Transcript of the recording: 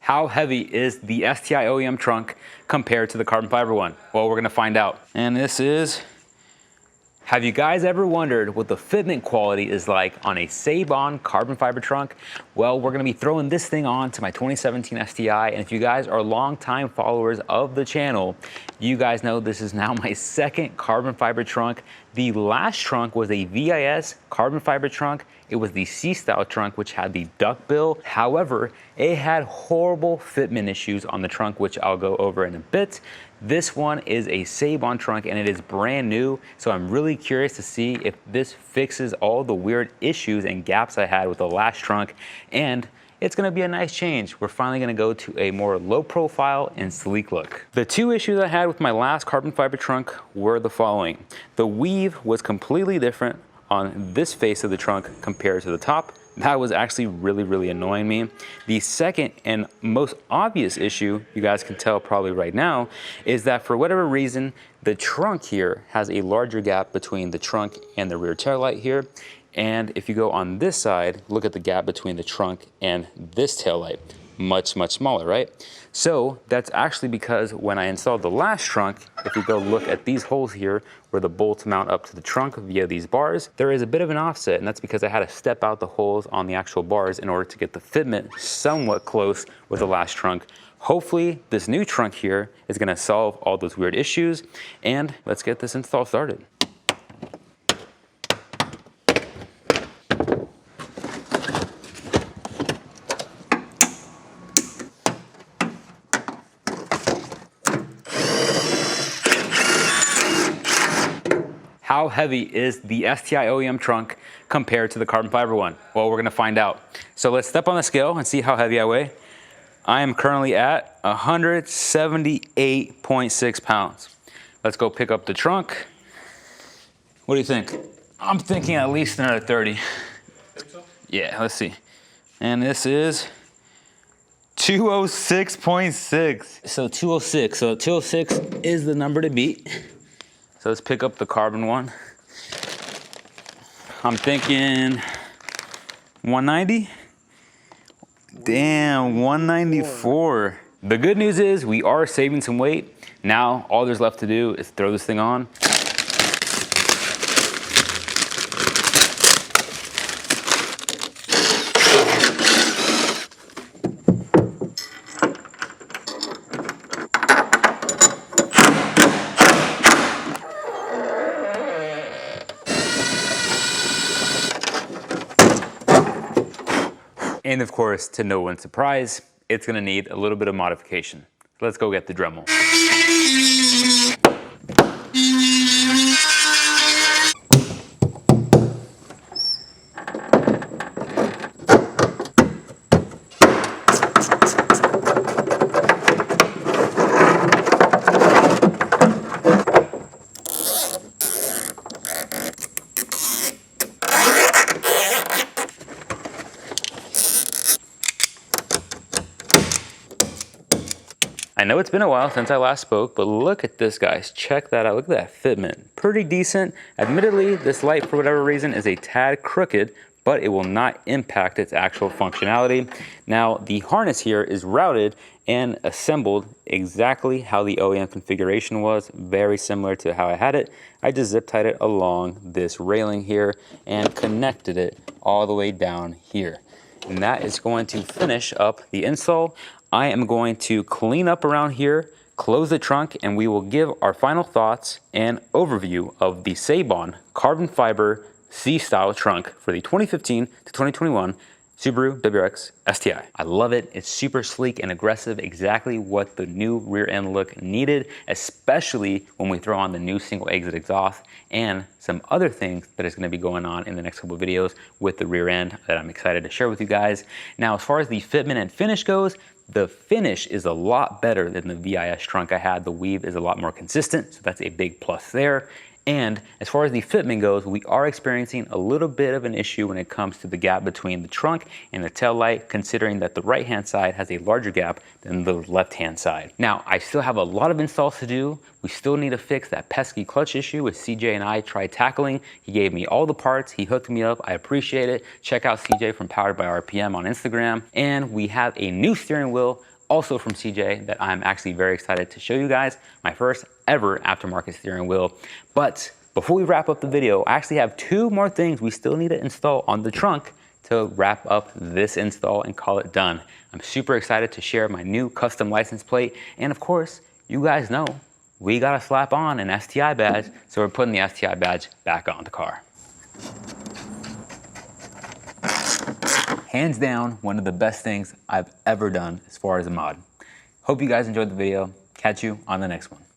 How heavy is the STI OEM trunk compared to the carbon fiber one? Well, we're gonna find out. And this is, have you guys ever wondered what the fitment quality is like on a Seibon carbon fiber trunk? Well, we're gonna be throwing this thing on to my 2017 STI, and if you guys are longtime followers of the channel, you guys know this is now my second carbon fiber trunk. The last trunk was a VIS carbon fiber trunk. It was the C-style trunk, which had the duck bill. However, it had horrible fitment issues on the trunk, which I'll go over in a bit. This one is a Seibon trunk and it is brand new. So I'm really curious to see if this fixes all the weird issues and gaps I had with the last trunk. And it's gonna be a nice change. We're finally gonna go to a more low profile and sleek look. The two issues I had with my last carbon fiber trunk were the following. The weave was completely different on this face of the trunk compared to the top. That was actually really annoying me. The second and most obvious issue, you guys can tell probably right now, is that for whatever reason, the trunk here has a larger gap between the trunk and the rear tail light here. And if you go on this side, look at the gap between the trunk and this tail light. Much smaller, right? So that's actually because when I installed the last trunk, if we go look at these holes here where the bolts mount up to the trunk via these bars, there is a bit of an offset, and that's because I had to step out the holes on the actual bars in order to get the fitment somewhat close with the last trunk. Hopefully this new trunk here is gonna solve all those weird issues, and let's get this install started. How heavy is the STI OEM trunk compared to the carbon fiber one? Well, we're gonna find out. So let's step on the scale and see how heavy I weigh. I am currently at 178.6 pounds. Let's go pick up the trunk. What do you think? I'm thinking at least another 30. Yeah, let's see. And this is 206.6. So 206, so 206 is the number to beat. So let's pick up the carbon one. I'm thinking 190. Damn, 194. The good news is we are saving some weight. Now all there's left to do is throw this thing on. And of course, to no one's surprise, it's gonna need a little bit of modification. Let's go get the Dremel. I know it's been a while since I last spoke, but look at this, guys. Check that out. Look at that fitment. Pretty decent. Admittedly, this light, for whatever reason, is a tad crooked, but it will not impact its actual functionality. Now, the harness here is routed and assembled exactly how the OEM configuration was, very similar to how I had it. I just zip tied it along this railing here and connected it all the way down here. And that is going to finish up the install. I am going to clean up around here, close the trunk, and we will give our final thoughts and overview of the Seibon carbon fiber C-style trunk for the 2015 to 2021 Subaru WRX STI. I love it. It's super sleek and aggressive, exactly what the new rear end look needed, especially when we throw on the new single exit exhaust and some other things that is going to be going on in the next couple of videos with the rear end that I'm excited to share with you guys. Now, as far as the fitment and finish goes, the finish is a lot better than the VIS trunk I had. The weave is a lot more consistent, so that's a big plus there. And as far as the fitment goes, we are experiencing a little bit of an issue when it comes to the gap between the trunk and the tail light, considering that the right-hand side has a larger gap than the left-hand side. Now, I still have a lot of installs to do. We still need to fix that pesky clutch issue, which CJ and I tried tackling. He gave me all the parts. He hooked me up. I appreciate it. Check out CJ from Powered by RPM on Instagram. And we have a new steering wheel also from CJ, that I'm actually very excited to show you guys. My first ever aftermarket steering wheel. But before we wrap up the video, I actually have 2 more things we still need to install on the trunk to wrap up this install and call it done. I'm super excited to share my new custom license plate. And of course, you guys know we gotta slap on an STI badge, so we're putting the STI badge back on the car. Hands down, one of the best things I've ever done as far as a mod. Hope you guys enjoyed the video. Catch you on the next one.